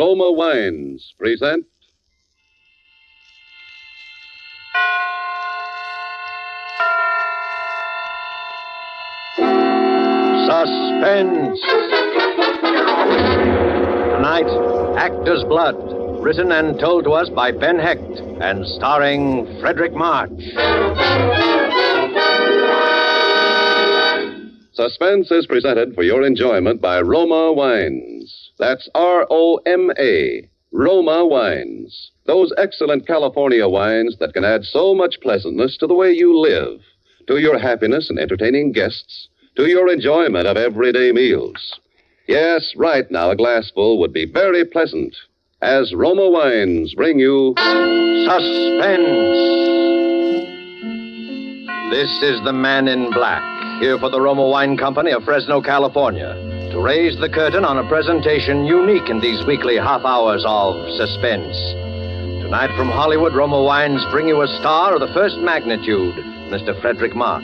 Roma Wines present Suspense. Tonight, Actor's Blood, written and told to us by Ben Hecht and starring Frederick March. Suspense is presented for your enjoyment by Roma Wines. That's R-O-M-A, Roma Wines. Those excellent California wines that can add so much pleasantness to the way you live, to your happiness in entertaining guests, to your enjoyment of everyday meals. Yes, right now a glassful would be very pleasant, as Roma Wines bring you Suspense. This is the Man in Black, here for the Roma Wine Company of Fresno, California, to raise the curtain on a presentation unique in these weekly half hours of suspense. Tonight from Hollywood, Roma Wines bring you a star of the first magnitude, Mr. Frederick March.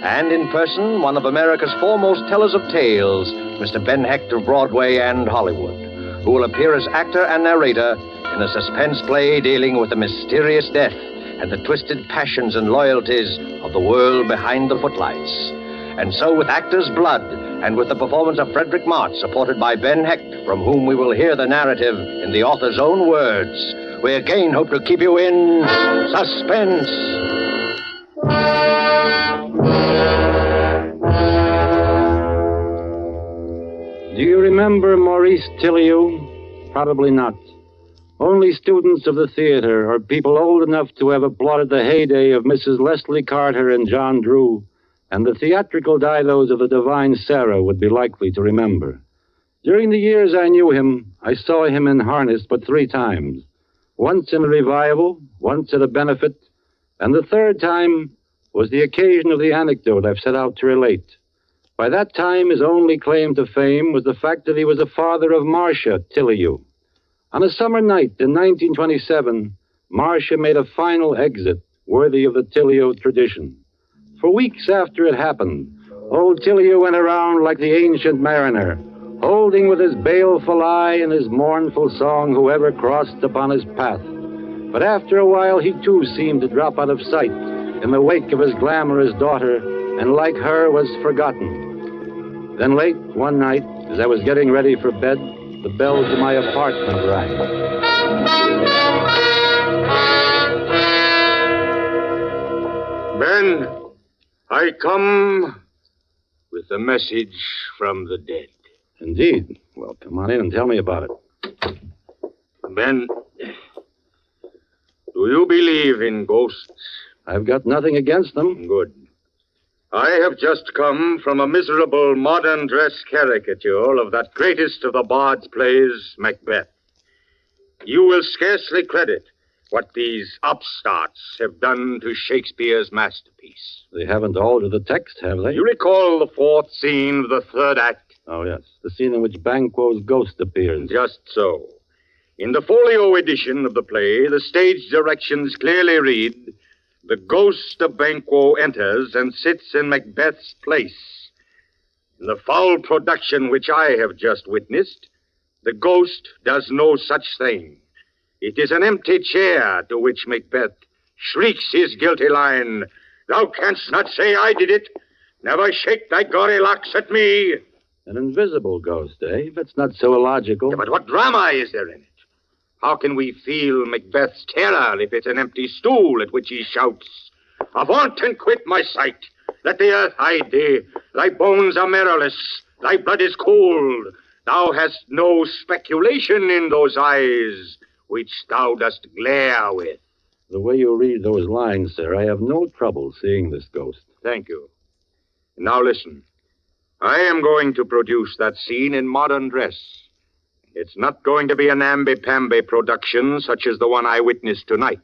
And in person, one of America's foremost tellers of tales, Mr. Ben Hecht of Broadway and Hollywood, who will appear as actor and narrator in a suspense play dealing with the mysterious death and the twisted passions and loyalties of the world behind the footlights. And so with Actor's Blood, and with the performance of Frederick March, supported by Ben Hecht, from whom we will hear the narrative in the author's own words, we again hope to keep you in suspense. Do you remember Maurice Tilliou? Probably not. Only students of the theater or people old enough to have applauded the heyday of Mrs. Leslie Carter and John Drew and the theatrical didos of the Divine Sarah would be likely to remember. During the years I knew him, I saw him in harness but 3 times. Once in a revival, once at a benefit, and the 3rd time was the occasion of the anecdote I've set out to relate. By that time, his only claim to fame was the fact that he was the father of Marcia Tilliou. On a summer night in 1927, Marcia made a final exit worthy of the Tilliou tradition. For weeks after it happened, old Tilliou went around like the ancient mariner, holding with his baleful eye and his mournful song whoever crossed upon his path. But after a while, he too seemed to drop out of sight in the wake of his glamorous daughter, and like her was forgotten. Then late one night, as I was getting ready for bed, the bell to my apartment rang. Ben, I come with a message from the dead. Indeed. Well, come on in and tell me about it. Ben, do you believe in ghosts? I've got nothing against them. Good. I have just come from a miserable modern dress caricature of that greatest of the bard's plays, Macbeth. You will scarcely credit what these upstarts have done to Shakespeare's masterpiece. They haven't altered the text, have they? You recall the 4th scene of the 3rd act? Oh, yes. The scene in which Banquo's ghost appears. Just so. In the folio edition of the play, the stage directions clearly read, "The ghost of Banquo enters and sits in Macbeth's place." In the foul production which I have just witnessed, the ghost does no such thing. It is an empty chair to which Macbeth shrieks his guilty line, "Thou canst not say I did it. Never shake thy gory locks at me." An invisible ghost, eh? That's not so illogical. Yeah, but what drama is there in it? How can we feel Macbeth's terror if it's an empty stool at which he shouts, "Avaunt and quit my sight! Let the earth hide thee! Thy bones are marrowless, thy blood is cold. Thou hast no speculation in those eyes which thou dost glare with." The way you read those lines, sir, I have no trouble seeing this ghost. Thank you. Now listen. I am going to produce that scene in modern dress. It's not going to be a namby-pamby production such as the one I witnessed tonight.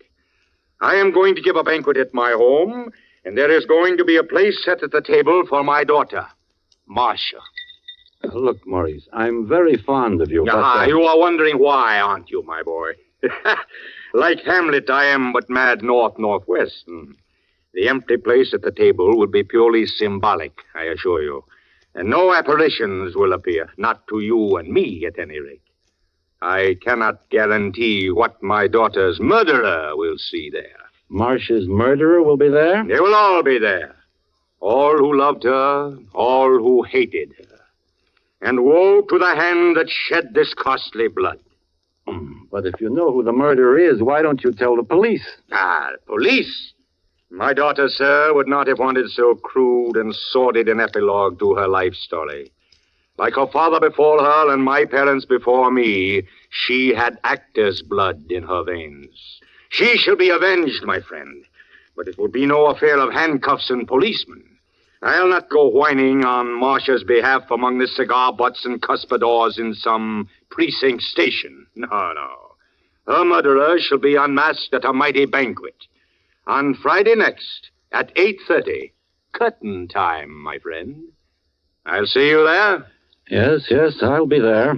I am going to give a banquet at my home, and there is going to be a place set at the table for my daughter, Marcia. Look, Maurice, I'm very fond of you. You are wondering why, aren't you, my boy? Like Hamlet, I am but mad north-northwest. The empty place at the table will be purely symbolic, I assure you. And no apparitions will appear, not to you and me, at any rate. I cannot guarantee what my daughter's murderer will see there. Marcia's murderer will be there? They will all be there. All who loved her, all who hated her. And woe to the hand that shed this costly blood. But if you know who the murderer is, why don't you tell the police? The police? My daughter, sir, would not have wanted so crude and sordid an epilogue to her life story. Like her father before her and my parents before me, she had actor's blood in her veins. She shall be avenged, my friend. But it will be no affair of handcuffs and policemen. I'll not go whining on Marcia's behalf among the cigar butts and cuspidors in some precinct station. No. Her murderer shall be unmasked at a mighty banquet. On Friday next, at 8:30. Curtain time, my friend. I'll see you there. Yes, I'll be there.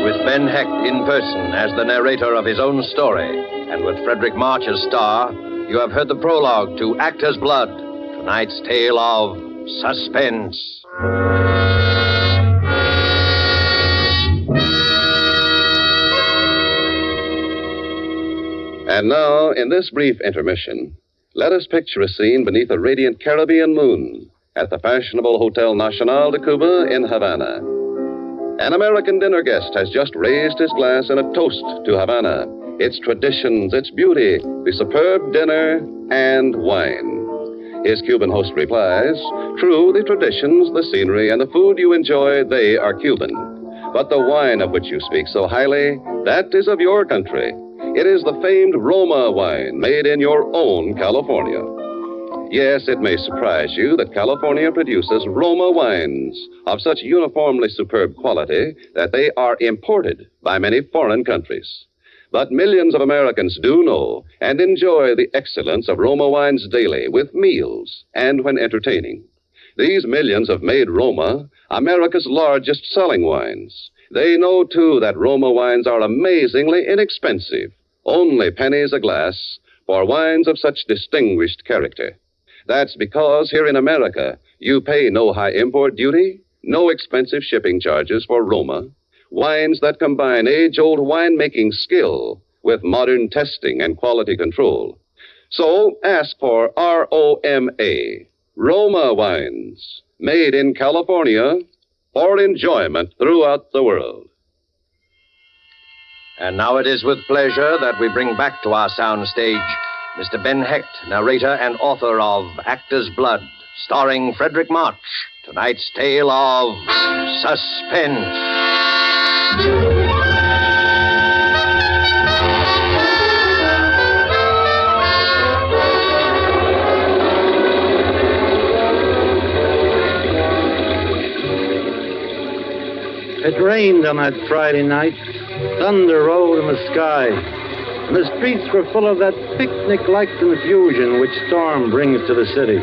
With Ben Hecht in person as the narrator of his own story, and with Frederick March as star, you have heard the prologue to Actor's Blood, tonight's tale of Suspense. And now, in this brief intermission, let us picture a scene beneath a radiant Caribbean moon at the fashionable Hotel Nacional de Cuba in Havana. An American dinner guest has just raised his glass in a toast to Havana, its traditions, its beauty, the superb dinner, and wine. His Cuban host replies, true, the traditions, the scenery, and the food you enjoy, they are Cuban. But the wine of which you speak so highly, that is of your country. It is the famed Roma wine made in your own California. Yes, it may surprise you that California produces Roma wines of such uniformly superb quality that they are imported by many foreign countries. But millions of Americans do know and enjoy the excellence of Roma wines daily with meals and when entertaining. These millions have made Roma America's largest selling wines. They know, too, that Roma wines are amazingly inexpensive, only pennies a glass, for wines of such distinguished character. That's because here in America, you pay no high import duty, no expensive shipping charges for Roma, wines that combine age-old winemaking skill with modern testing and quality control. So ask for ROMA, Roma wines, made in California for enjoyment throughout the world. And now it is with pleasure that we bring back to our soundstage Mr. Ben Hecht, narrator and author of Actor's Blood, starring Frederick March, tonight's tale of Suspense. It rained on that Friday night. Thunder rolled in the sky. And the streets were full of that picnic-like confusion which storm brings to the city.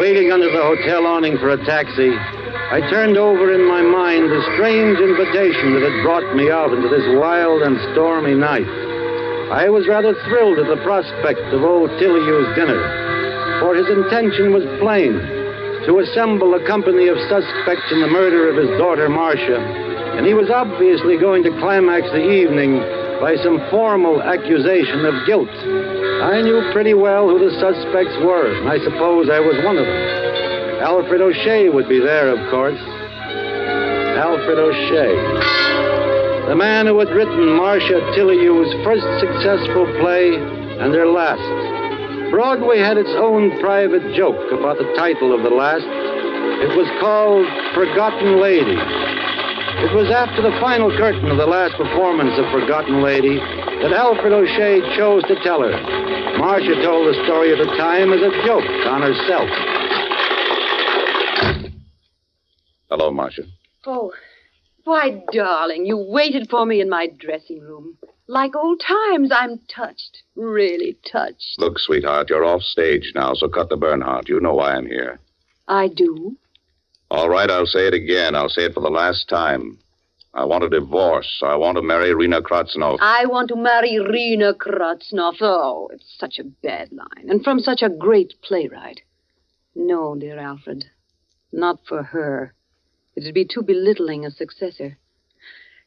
Waiting under the hotel awning for a taxi, I turned over in my mind the strange invitation that had brought me out into this wild and stormy night. I was rather thrilled at the prospect of old Tiliou's dinner, for his intention was plain: to assemble a company of suspects in the murder of his daughter, Marcia, and he was obviously going to climax the evening by some formal accusation of guilt. I knew pretty well who the suspects were, and I suppose I was one of them. Alfred O'Shea would be there, of course. Alfred O'Shea, the man who had written Marcia Tiliou's first successful play and their last. Broadway had its own private joke about the title of the last. It was called Forgotten Lady. It was after the final curtain of the last performance of Forgotten Lady that Alfred O'Shea chose to tell her. Marcia told the story at the time as a joke on herself. Hello, Marcia. Oh, why, darling, you waited for me in my dressing room. Like old times, I'm touched. Really touched. Look, sweetheart, you're off stage now, so cut the Bernhardt. You know why I'm here. I do? All right, I'll say it again. I'll say it for the last time. I want a divorce. I want to marry Rena Kratznoff. I want to marry Rena Kratznoff. Oh, it's such a bad line. And from such a great playwright. No, dear Alfred. Not for her. It'd be too belittling a successor.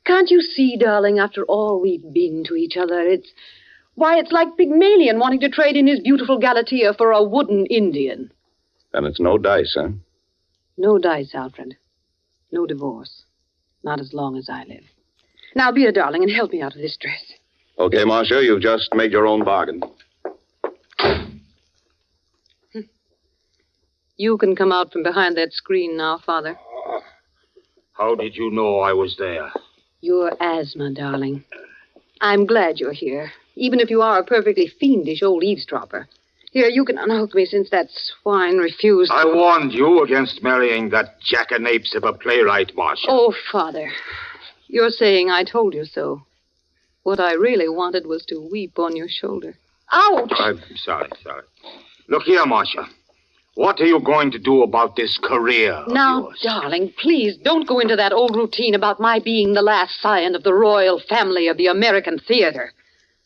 Can't you see, darling, after all we've been to each other, it's like Pygmalion wanting to trade in his beautiful Galatea for a wooden Indian. And it's no dice, huh? No dice, Alfred. No divorce. Not as long as I live. Now, be a darling and help me out of this dress. Okay, Marcia, you've just made your own bargain. You can come out from behind that screen now, Father. How did you know I was there? Your asthma, darling. I'm glad you're here, even if you are a perfectly fiendish old eavesdropper. Here, you can unhook me since that swine refused. I warned you against marrying that jackanapes of a playwright, Marcia. Oh, Father, you're saying I told you so. What I really wanted was to weep on your shoulder. Ouch! I'm sorry. Look here, Marcia. What are you going to do about this career of Now, yours? darling, please don't go into that old routine about my being the last scion of the royal family of the American theater.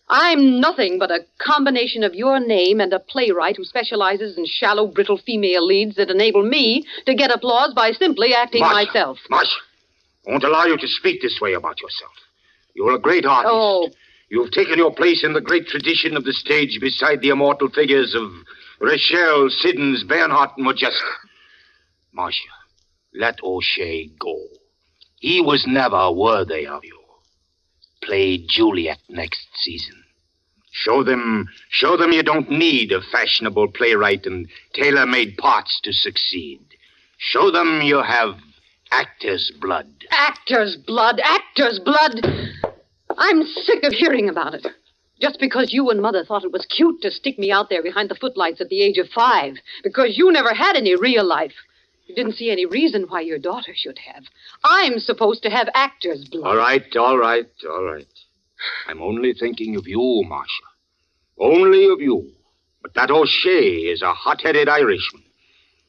I'm nothing but a combination of your name and a playwright who specializes in shallow, brittle female leads that enable me to get applause by simply acting myself. Marcia, I won't allow you to speak this way about yourself. You're a great artist. Oh. You've taken your place in the great tradition of the stage beside the immortal figures of Rachel, Siddons, Bernhardt, and Modjeska. Marcia, let O'Shea go. He was never worthy of you. Play Juliet next season. Show them you don't need a fashionable playwright and tailor-made parts to succeed. Show them you have actor's blood. Actor's blood! Actor's blood! I'm sick of hearing about it. Just because you and Mother thought it was cute to stick me out there behind the footlights at the age of 5. Because you never had any real life. You didn't see any reason why your daughter should have. I'm supposed to have actor's blood. All right. I'm only thinking of you, Marcia. Only of you. But that O'Shea is a hot-headed Irishman.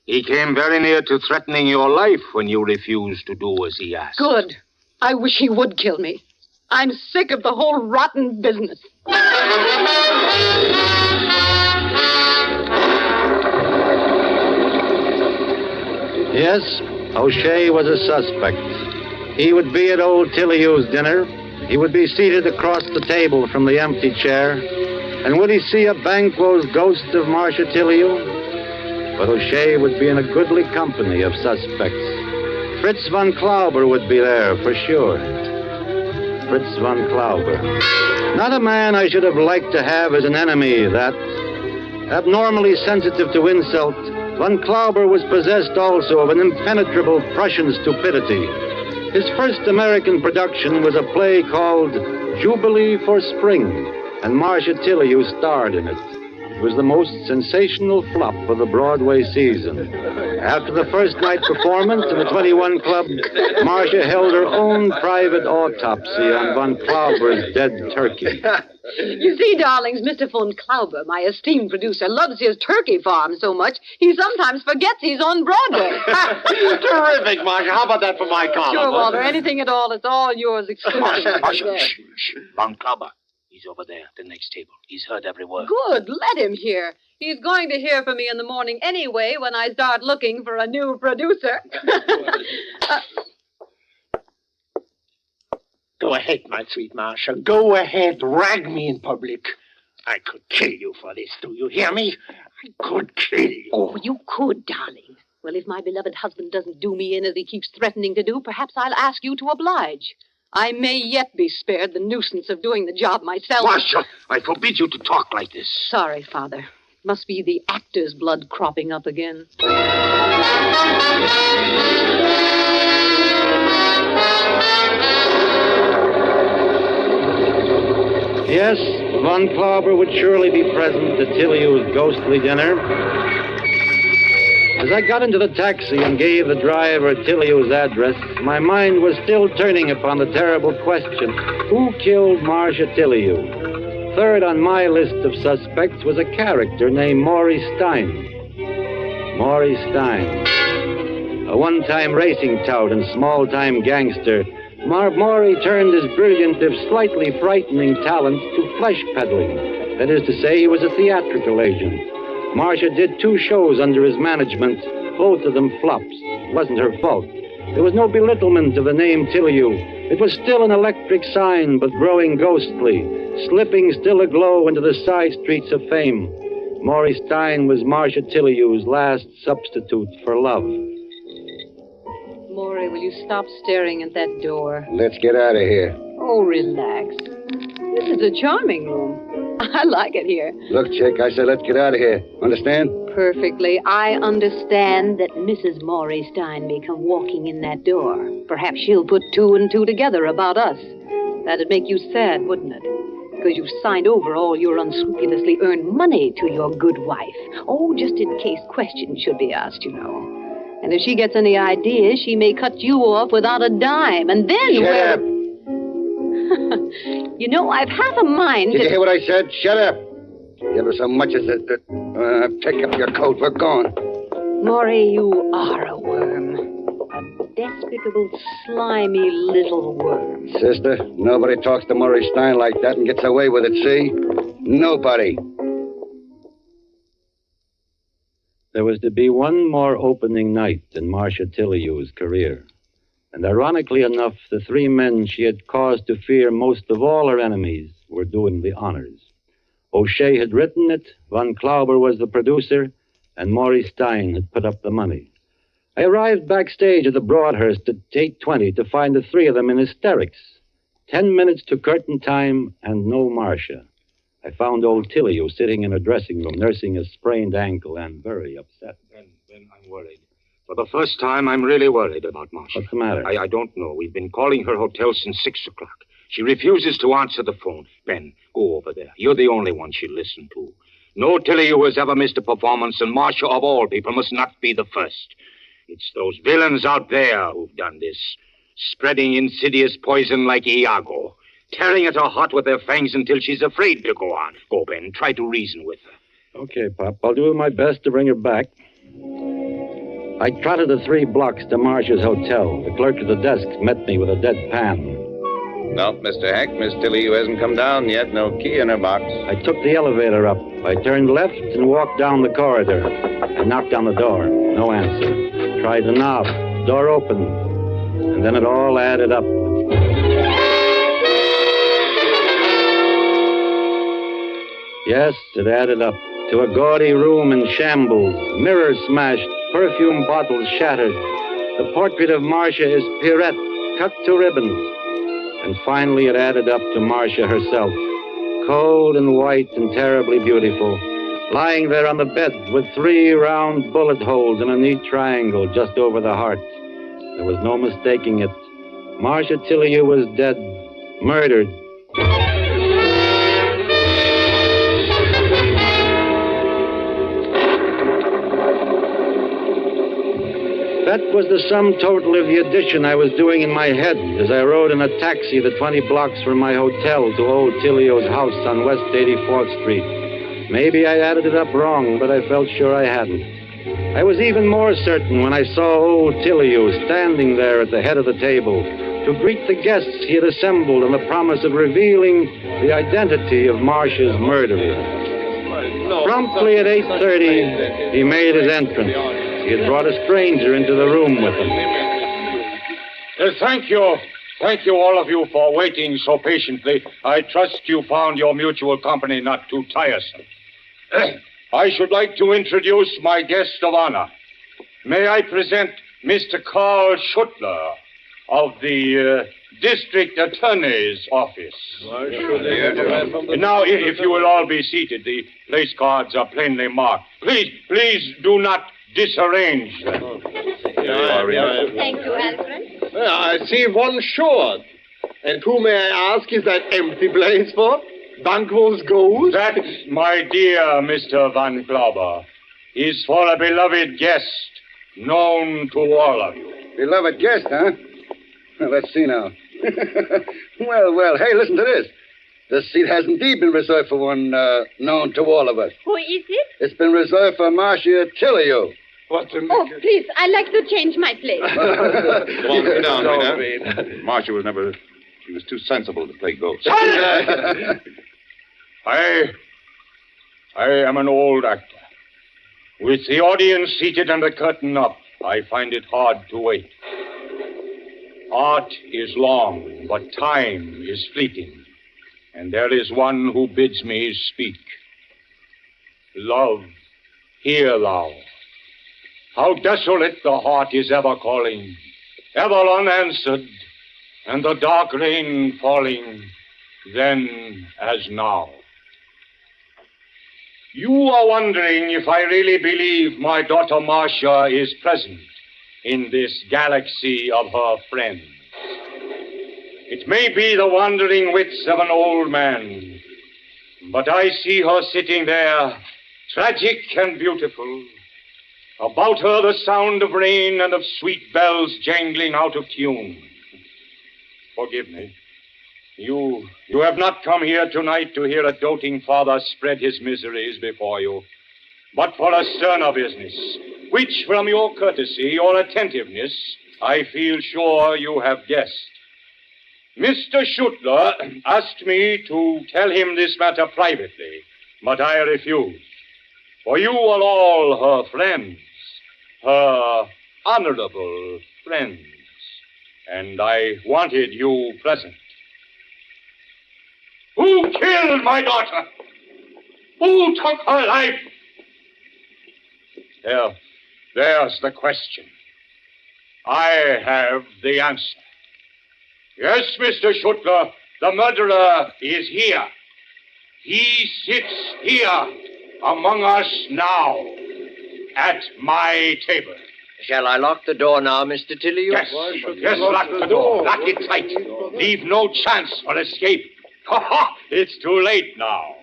He came very near to threatening your life when you refused to do as he asked. Good. I wish he would kill me. I'm sick of the whole rotten business. Yes, O'Shea was a suspect. He would be at old Tilliou's dinner. He would be seated across the table from the empty chair. And would he see a Banquo's ghost of Marcia Tilliou? But O'Shea would be in a goodly company of suspects. Fritz von Klauber would be there, for sure. Fritz von Klauber. Not a man I should have liked to have as an enemy, that. Abnormally sensitive to insult, von Klauber was possessed also of an impenetrable Prussian stupidity. His first American production was a play called Jubilee for Spring, and Marcia Tilliou starred in it. It was the most sensational flop of the Broadway season. After the first night performance in the 21 Club, Marcia held her own private autopsy on von Klauber's dead turkey. You see, darlings, Mr. von Klauber, my esteemed producer, loves his turkey farm so much, he sometimes forgets he's on Broadway. Terrific, Marcia. How about that for my column? Sure, Walter. Anything at all. It's all yours exclusively. Marcia, shh. Von Klauber. He's over there at the next table. He's heard every word. Good. Let him hear. He's going to hear from me in the morning anyway when I start looking for a new producer. Go ahead, my sweet Marcia. Go ahead. Rag me in public. I could kill you for this. Do you hear me? I could kill you. Oh, you could, darling. Well, if my beloved husband doesn't do me in as he keeps threatening to do, perhaps I'll ask you to oblige. I may yet be spared the nuisance of doing the job myself. Marcia, I forbid you to talk like this. Sorry, Father. Must be the actor's blood cropping up again. Yes, von Klauber would surely be present at Tilliou's ghostly dinner. As I got into the taxi and gave the driver Tilliou's address, my mind was still turning upon the terrible question, who killed Marcia Tilliou? Third on my list of suspects was a character named Maurice Stein. Maurice Stein. A one-time racing tout and small-time gangster, Maury turned his brilliant, if slightly frightening talents to flesh peddling. That is to say, he was a theatrical agent. Marcia did 2 shows under his management, both of them flops. It wasn't her fault. There was no belittlement of the name Tillyu. It was still an electric sign, but growing ghostly, slipping still aglow into the side streets of fame. Maury Stein was Marcia Tillyu's last substitute for love. Maury, will you stop staring at that door? Let's get out of here. Oh, relax. This is a charming room. I like it here. Look, Chick, I said let's get out of here. Understand? Perfectly. I understand that Mrs. Maury Stein may come walking in that door. Perhaps she'll put 2 and 2 together about us. That'd make you sad, wouldn't it? Because you've signed over all your unscrupulously earned money to your good wife. Oh, just in case questions should be asked, you know. And if she gets any ideas, she may cut you off without a dime. And then Shut up! You know, I've half a mind Did you hear what I said? Shut up! You ever so much as pick up your coat. We're gone. Maury, you are a worm. A despicable, slimy little worm. Sister, nobody talks to Maury Stein like that and gets away with it, see? Nobody. There was to be one more opening night in Marcia Tillyu's career. And ironically enough, the 3 men she had cause to fear most of all her enemies were doing the honors. O'Shea had written it, Von Klauber was the producer, and Maury Stein had put up the money. I arrived backstage at the Broadhurst at 8:20 to find the 3 of them in hysterics. 10 minutes to curtain time and no Marcia. I found old Tillyu sitting in her dressing room, nursing a sprained ankle and very upset. Ben, I'm worried. For the first time, I'm really worried about Marcia. What's the matter? I don't know. We've been calling her hotel since 6 o'clock. She refuses to answer the phone. Ben, go over there. You're the only one she'll listen to. No Tillyu has ever missed a performance, and Marcia, of all people, must not be the first. It's those villains out there who've done this, spreading insidious poison like Iago, tearing at her heart with their fangs until she's afraid to go on. Go, Ben, try to reason with her. Okay, Pop. I'll do my best to bring her back. I trotted the 3 blocks to Marcia's hotel. The clerk at the desk met me with a dead pan. No, Mr. Heck, Miss Tillyu hasn't come down yet. No key in her box. I took the elevator up. I turned left and walked down the corridor. I knocked on the door. No answer. Tried the knob. Door opened. And then it all added up. Yes, it added up to a gaudy room in shambles, mirrors smashed, perfume bottles shattered. The portrait of Marcia is Pierrette, cut to ribbons. And finally it added up to Marcia herself, cold and white and terribly beautiful, lying there on the bed with 3 round bullet holes in a neat triangle just over the heart. There was no mistaking it. Marcia Tillyu was dead, murdered. That was the sum total of the addition I was doing in my head as I rode in a taxi the 20 blocks from my hotel to old Tillio's house on West 84th Street. Maybe I added it up wrong, but I felt sure I hadn't. I was even more certain when I saw old Tillyu standing there at the head of the table to greet the guests he had assembled on the promise of revealing the identity of Marcia's murderer. Promptly at 8:30, he made his entrance. He had brought a stranger into the room with him. Thank you. Thank you, all of you, for waiting so patiently. I trust you found your mutual company not too tiresome. I should like to introduce my guest of honor. May I present Mr. Carl Schuttler of the District Attorney's Office. Now, if you will all be seated, the place cards are plainly marked. Please do not disarrange them. Thank you, Alfred. I see one short. And who, may I ask, is that empty place for? Banquo's ghost? That, my dear Mr. Von Klauber, is for a beloved guest known to all of you. Beloved guest, huh? Well, let's see now. Well, hey, listen to this. This seat has indeed been reserved for one known to all of us. Who is it? It's been reserved for Marcia Tillyu. Oh, please, I'd like to change my place. Come on, sit down, Rita. Marcia was never... She was too sensible to play ghosts. I am an old actor. With the audience seated and the curtain up, I find it hard to wait. Art is long, but time is fleeting. And there is one who bids me speak. Love, hear thou. How desolate the heart is ever calling, ever unanswered, and the dark rain falling, then as now. You are wondering if I really believe my daughter Marcia is present in this galaxy of her friends. It may be the wandering wits of an old man, but I see her sitting there, tragic and beautiful. About her the sound of rain and of sweet bells jangling out of tune. Forgive me. You have not come here tonight to hear a doting father spread his miseries before you, but for a sterner business, which from your courtesy, your attentiveness, I feel sure you have guessed. Mr. Schuttler asked me to tell him this matter privately, but I refuse. For you are all her friends, her honorable friends, and I wanted you present. Who killed my daughter? Who took her life? There's the question. I have the answer. Yes, Mr. Schuttler, the murderer is here. He sits here among us now at my table. Shall I lock the door now, Mr. Tilly? Yes, lock the door. Lock it tight. Leave no chance for escape. Ha! It's too late now.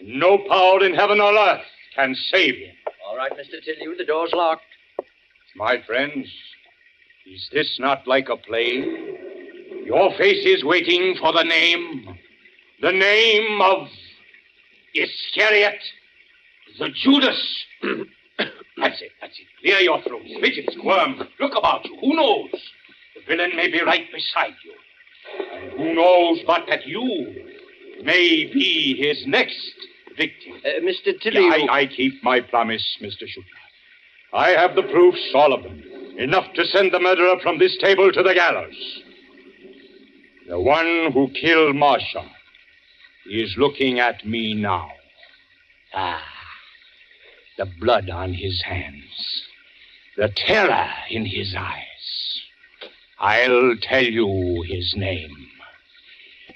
No power in heaven or earth can save him. All right, Mr. Tilly, the door's locked. My friends, is this not like a play? Your face is waiting for the name of Iscariot, the Judas. That's it. Clear your throat. Spit it, squirm. Look about you. Who knows? The villain may be right beside you. And who knows but that you may be his next victim. Mr. Tilly... I keep my promise, Mr. Schuttler. I have the proofs, all of them. Enough to send the murderer from this table to the gallows. The one who killed Marcia is looking at me now. The blood on his hands. The terror in his eyes. I'll tell you his name.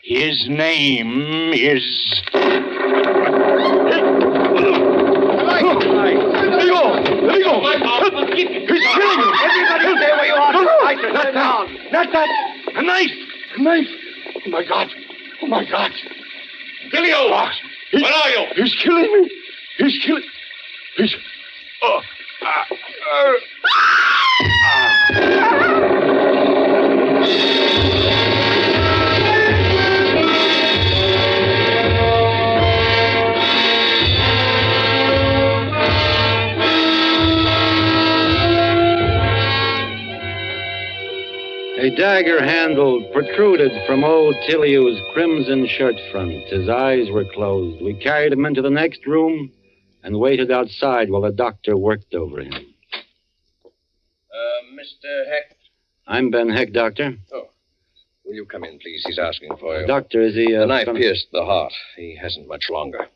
His name is... Let me go! He's killing you! Everybody stay where you are! Sit down! Not that! A knife! Oh, my God! Delio! Where are you? He's killing me! He's... A dagger handle protruded from old Tiliu's crimson shirt front. His eyes were closed. We carried him into the next room and waited outside while the doctor worked over him. Mr. Heck? I'm Ben Heck, Doctor. Oh. Will you come in, please? He's asking for you. Doctor, is he... The knife pierced the heart. He hasn't much longer.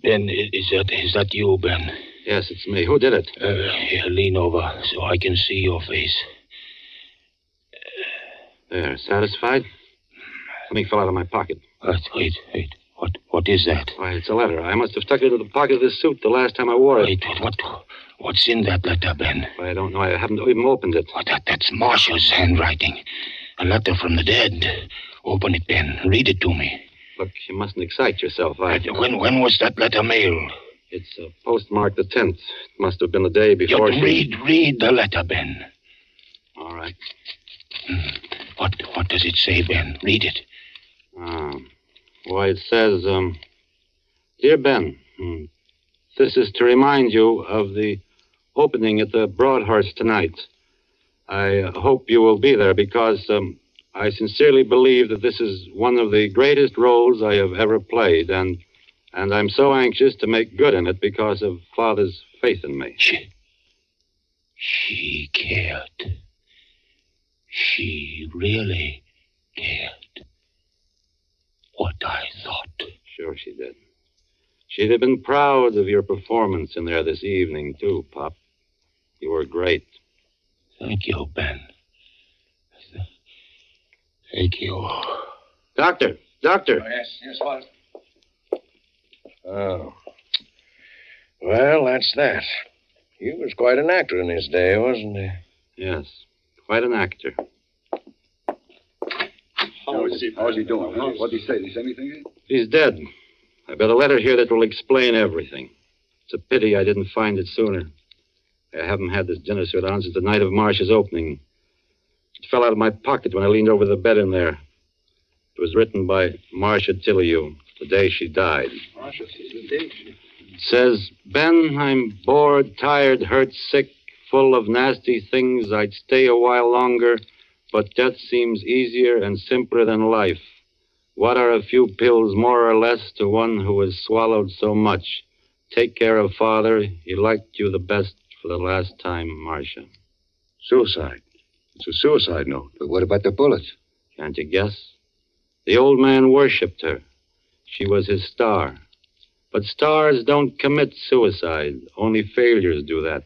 Ben, is that you, Ben? Yes, it's me. Who did it? Here, lean over so I can see your face. There, satisfied? Something fell out of my pocket. Wait. What is that? Why, it's a letter. I must have stuck it into the pocket of this suit the last time I wore it. Wait, what's in that letter, Ben? I don't know. I haven't even opened it. Oh, that's Marcia's handwriting. A letter from the dead. Open it, Ben. Read it to me. Look, you mustn't excite yourself. When was that letter mailed? It's postmarked the 10th. It must have been the day before Read the letter, Ben. All right. What does it say, Ben? Read it. Why, it says, Dear Ben, this is to remind you of the opening at the Broadhurst tonight. I hope you will be there because I sincerely believe that this is one of the greatest roles I have ever played, and I'm so anxious to make good in it because of Father's faith in me. She cared. She really cared. What I thought. Sure she did. She'd have been proud of your performance in there this evening, too, Pop. You were great. Thank you, Ben. Thank you. Doctor! Oh, yes, what? Oh. Well, that's that. He was quite an actor in his day, wasn't he? Yes, quite an actor. How is he doing? Huh? What did he say? Did he say anything? He's dead. I've got a letter here that will explain everything. It's a pity I didn't find it sooner. I haven't had this dinner suit on since the night of Marcia's opening. It fell out of my pocket when I leaned over the bed in there. It was written by Marcia Tillyu, the day she died. It says, Ben, I'm bored, tired, hurt, sick, full of nasty things. I'd stay a while longer, but death seems easier and simpler than life. What are a few pills more or less to one who has swallowed so much? Take care of Father. He liked you the best for the last time, Marcia. Suicide. It's a suicide note. But what about the bullets? Can't you guess? The old man worshipped her. She was his star. But stars don't commit suicide. Only failures do that.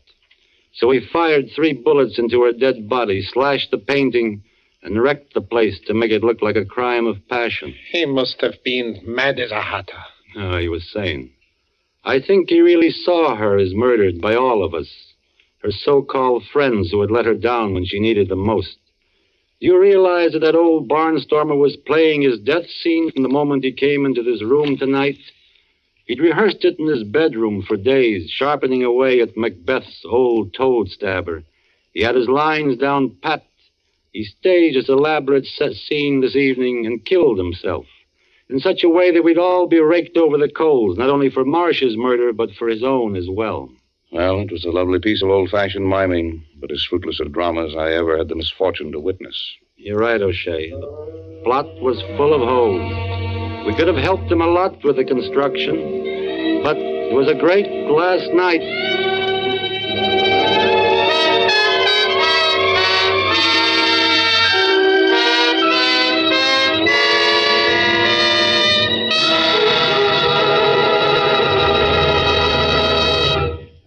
So he fired 3 bullets into her dead body, slashed the painting, and wrecked the place to make it look like a crime of passion. He must have been mad as a hatter. Oh, he was sane. I think he really saw her as murdered by all of us, her so-called friends who had let her down when she needed them most. Do you realize that old barnstormer was playing his death scene from the moment he came into this room tonight? He'd rehearsed it in his bedroom for days, sharpening away at Macbeth's old toad stabber. He had his lines down pat. He staged his elaborate scene this evening and killed himself in such a way that we'd all be raked over the coals, not only for Marcia's murder, but for his own as well. Well, it was a lovely piece of old-fashioned miming, but as fruitless a drama as I ever had the misfortune to witness. You're right, O'Shea. The plot was full of holes. We could have helped him a lot with the construction, but it was a great last night.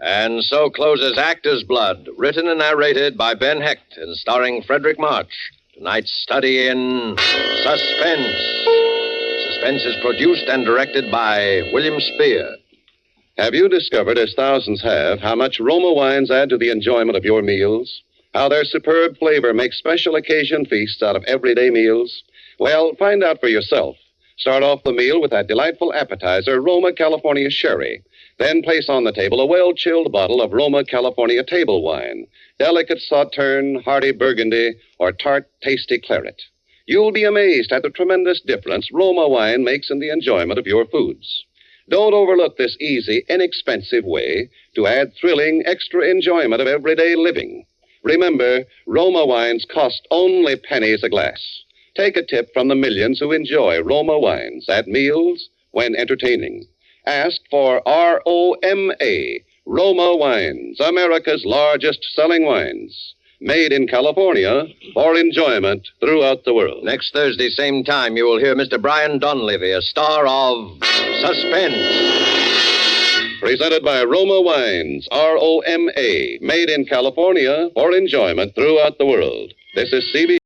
And so closes Actor's Blood, written and narrated by Ben Hecht and starring Frederick March. Tonight's study in Suspense. Suspense is produced and directed by William Spear. Have you discovered, as thousands have, how much Roma wines add to the enjoyment of your meals? How their superb flavor makes special occasion feasts out of everyday meals? Well, find out for yourself. Start off the meal with that delightful appetizer, Roma California Sherry. Then place on the table a well-chilled bottle of Roma California table wine, delicate Sauterne, hearty Burgundy, or tart, tasty claret. You'll be amazed at the tremendous difference Roma wine makes in the enjoyment of your foods. Don't overlook this easy, inexpensive way to add thrilling, extra enjoyment of everyday living. Remember, Roma wines cost only pennies a glass. Take a tip from the millions who enjoy Roma wines at meals when entertaining. Ask for R-O-M-A, Roma Wines, America's largest selling wines. Made in California for enjoyment throughout the world. Next Thursday, same time, you will hear Mr. Brian Donlevy, a star of Suspense. Presented by Roma Wines, R-O-M-A, made in California for enjoyment throughout the world. This is CB.